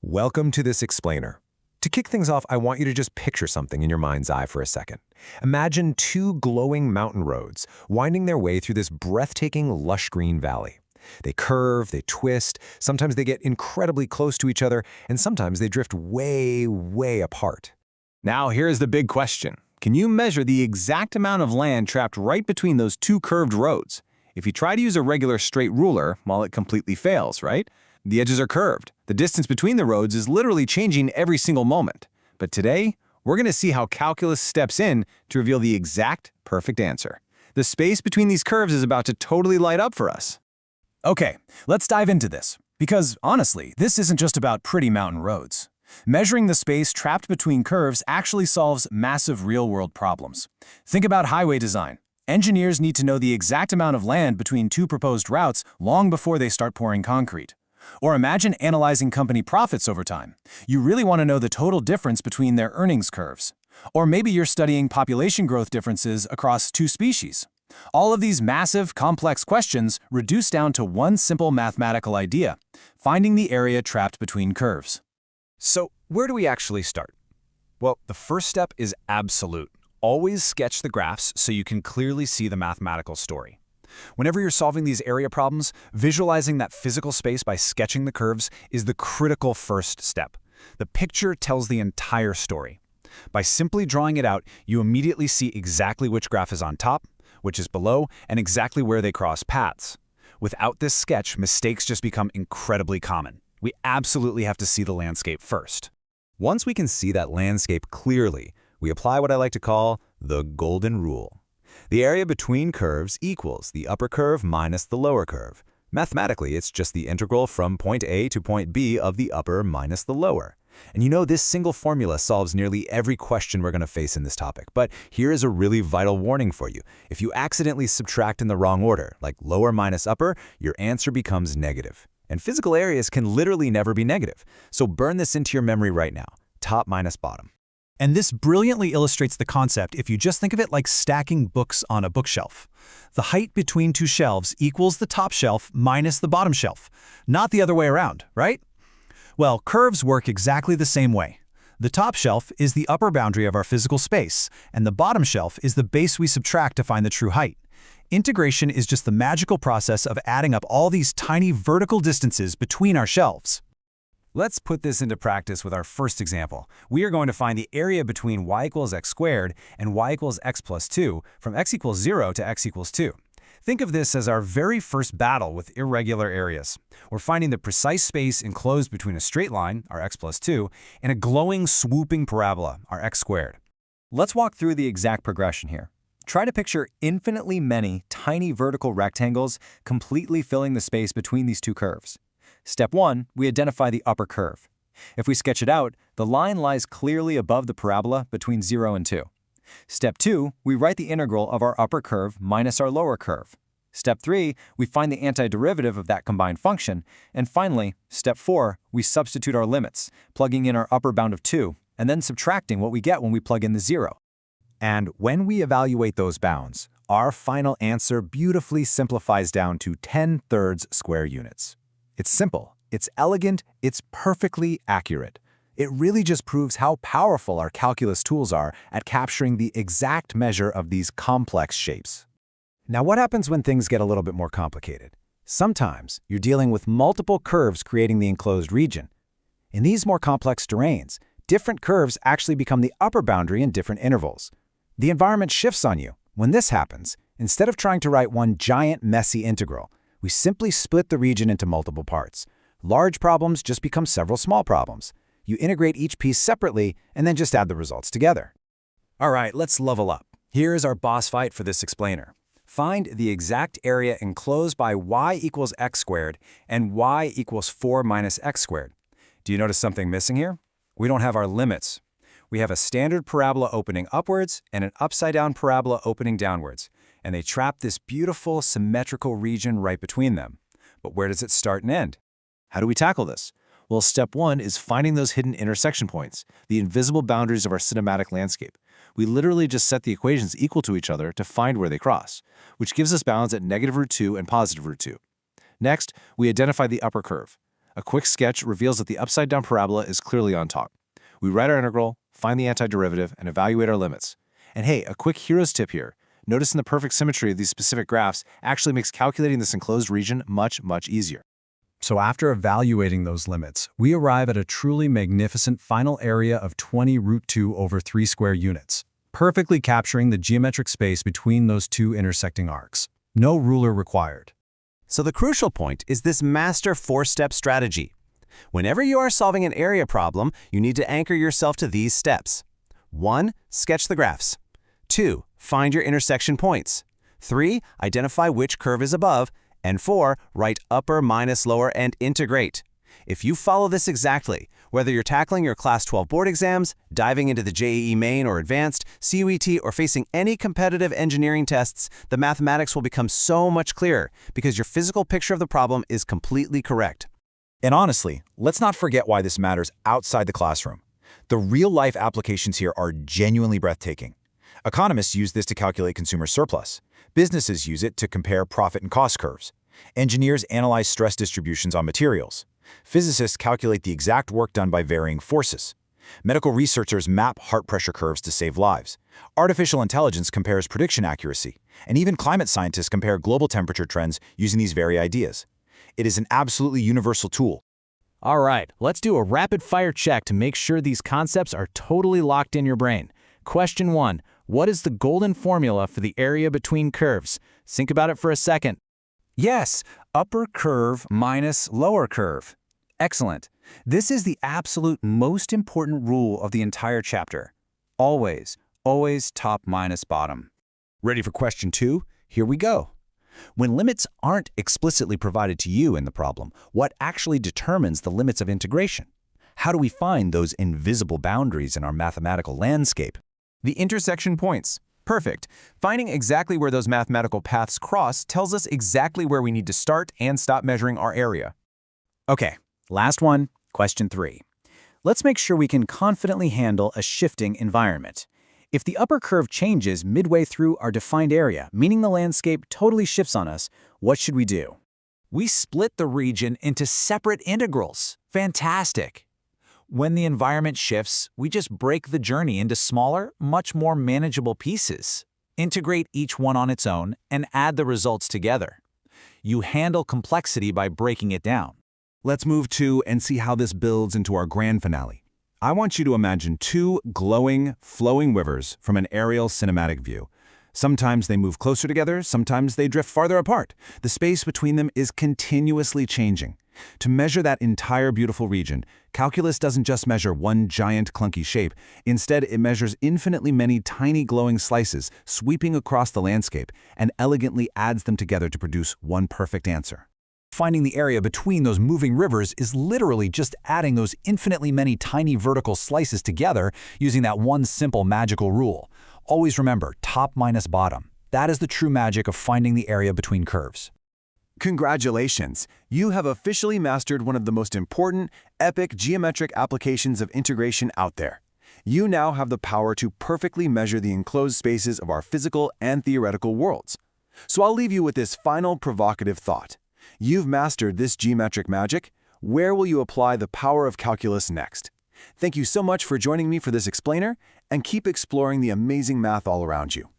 Welcome to this explainer. To kick things off, I want you to just picture something in your mind's eye for a second. Imagine two glowing mountain roads winding their way through this breathtaking lush green valley. They curve, they twist, sometimes they get incredibly close to each other, and sometimes they drift way, way apart. Now here's the big question. Can you measure the exact amount of land trapped right between those two curved roads? If you try to use a regular straight ruler, well, it completely fails, right? The edges are curved. The distance between the roads is literally changing every single moment. But today, we're going to see how calculus steps in to reveal the exact perfect answer. The space between these curves is about to totally light up for us. Okay, let's dive into this. Because, honestly, this isn't just about pretty mountain roads. Measuring the space trapped between curves actually solves massive real-world problems. Think about highway design. Engineers need to know the exact amount of land between two proposed routes long before they start pouring concrete. Or imagine analyzing company profits over time. You really want to know the total difference between their earnings curves. Or maybe you're studying population growth differences across two species. All of these massive, complex questions reduce down to one simple mathematical idea: finding the area trapped between curves. So, where do we actually start? Well, the first step is absolute. Always sketch the graphs so you can clearly see the mathematical story. Whenever you're solving these area problems, visualizing that physical space by sketching the curves is the critical first step. The picture tells the entire story. By simply drawing it out, you immediately see exactly which graph is on top, which is below, and exactly where they cross paths. Without this sketch, mistakes just become incredibly common. We absolutely have to see the landscape first. Once we can see that landscape clearly, we apply what I like to call the golden rule. The area between curves equals the upper curve minus the lower curve. Mathematically, it's just the integral from point A to point B of the upper minus the lower. And you know, this single formula solves nearly every question we're going to face in this topic. But here is a really vital warning for you. If you accidentally subtract in the wrong order, like lower minus upper, your answer becomes negative. And physical areas can literally never be negative. So burn this into your memory right now. Top minus bottom. And this brilliantly illustrates the concept if you just think of it like stacking books on a bookshelf. The height between two shelves equals the top shelf minus the bottom shelf, not the other way around, right? Well, curves work exactly the same way. The top shelf is the upper boundary of our physical space, and the bottom shelf is the base we subtract to find the true height. Integration is just the magical process of adding up all these tiny vertical distances between our shelves. Let's put this into practice with our first example. We are going to find the area between y equals x squared and y equals x plus 2 from x equals 0 to x equals 2. Think of this as our very first battle with irregular areas. We're finding the precise space enclosed between a straight line, our x plus 2, and a glowing, swooping parabola, our x squared. Let's walk through the exact progression here. Try to picture infinitely many tiny vertical rectangles completely filling the space between these two curves. Step 1, we identify the upper curve. If we sketch it out, the line lies clearly above the parabola between 0 and 2. Step 2, we write the integral of our upper curve minus our lower curve. Step 3, we find the antiderivative of that combined function. And finally, step 4, we substitute our limits, plugging in our upper bound of 2, and then subtracting what we get when we plug in the 0. And when we evaluate those bounds, our final answer beautifully simplifies down to 10/3 square units. It's simple, it's elegant, it's perfectly accurate. It really just proves how powerful our calculus tools are at capturing the exact measure of these complex shapes. Now, what happens when things get a little bit more complicated? Sometimes you're dealing with multiple curves creating the enclosed region. In these more complex terrains, different curves actually become the upper boundary in different intervals. The environment shifts on you. When this happens, instead of trying to write one giant, messy integral, we simply split the region into multiple parts. Large problems just become several small problems. You integrate each piece separately and then just add the results together. All right, let's level up. Here is our boss fight for this explainer. Find the exact area enclosed by y equals x squared and y equals 4 minus x squared. Do you notice something missing here? We don't have our limits. We have a standard parabola opening upwards and an upside-down parabola opening downwards, and they trap this beautiful symmetrical region right between them. But where does it start and end? How do we tackle this? Well, step 1 is finding those hidden intersection points, the invisible boundaries of our cinematic landscape. We literally just set the equations equal to each other to find where they cross, which gives us bounds at -√2 and +√2. Next, we identify the upper curve. A quick sketch reveals that the upside-down parabola is clearly on top. We write our integral, find the antiderivative, and evaluate our limits. And hey, a quick hero's tip here. Noticing the perfect symmetry of these specific graphs actually makes calculating this enclosed region much, much easier. So after evaluating those limits, we arrive at a truly magnificent final area of 20 root 2 over 3 square units, perfectly capturing the geometric space between those two intersecting arcs. No ruler required. So the crucial point is this master 4-step strategy. Whenever you are solving an area problem, you need to anchor yourself to these steps. 1. Sketch the graphs. 2. Find your intersection points. 3. Identify which curve is above. And 4. Write upper minus lower and integrate. If you follow this exactly, whether you're tackling your Class 12 board exams, diving into the JEE Main or Advanced, CUET, or facing any competitive engineering tests, the mathematics will become so much clearer because your physical picture of the problem is completely correct. And honestly, let's not forget why this matters outside the classroom. The real-life applications here are genuinely breathtaking. Economists use this to calculate consumer surplus. Businesses use it to compare profit and cost curves. Engineers analyze stress distributions on materials. Physicists calculate the exact work done by varying forces. Medical researchers map heart pressure curves to save lives. Artificial intelligence compares prediction accuracy. And even climate scientists compare global temperature trends using these very ideas. It is an absolutely universal tool. All right, let's do a rapid-fire check to make sure these concepts are totally locked in your brain. Question 1. What is the golden formula for the area between curves? Think about it for a second. Yes, upper curve minus lower curve. Excellent. This is the absolute most important rule of the entire chapter. Always, always top minus bottom. Ready for question 2? Here we go. When limits aren't explicitly provided to you in the problem, what actually determines the limits of integration? How do we find those invisible boundaries in our mathematical landscape? The intersection points. Perfect. Finding exactly where those mathematical paths cross tells us exactly where we need to start and stop measuring our area. Okay, last one, question 3. Let's make sure we can confidently handle a shifting environment. If the upper curve changes midway through our defined area, meaning the landscape totally shifts on us, what should we do? We split the region into separate integrals. Fantastic! When the environment shifts, we just break the journey into smaller, much more manageable pieces. Integrate each one on its own and add the results together. You handle complexity by breaking it down. Let's move to and see how this builds into our grand finale. I want you to imagine 2 glowing, flowing rivers from an aerial cinematic view. Sometimes they move closer together, sometimes they drift farther apart. The space between them is continuously changing. To measure that entire beautiful region, calculus doesn't just measure one giant clunky shape. Instead, it measures infinitely many tiny glowing slices sweeping across the landscape and elegantly adds them together to produce one perfect answer. Finding the area between those moving rivers is literally just adding those infinitely many tiny vertical slices together using that one simple magical rule. Always remember, top minus bottom. That is the true magic of finding the area between curves. Congratulations! You have officially mastered one of the most important, epic geometric applications of integration out there. You now have the power to perfectly measure the enclosed spaces of our physical and theoretical worlds. So I'll leave you with this final provocative thought. You've mastered this geometric magic. Where will you apply the power of calculus next? Thank you so much for joining me for this explainer, and keep exploring the amazing math all around you.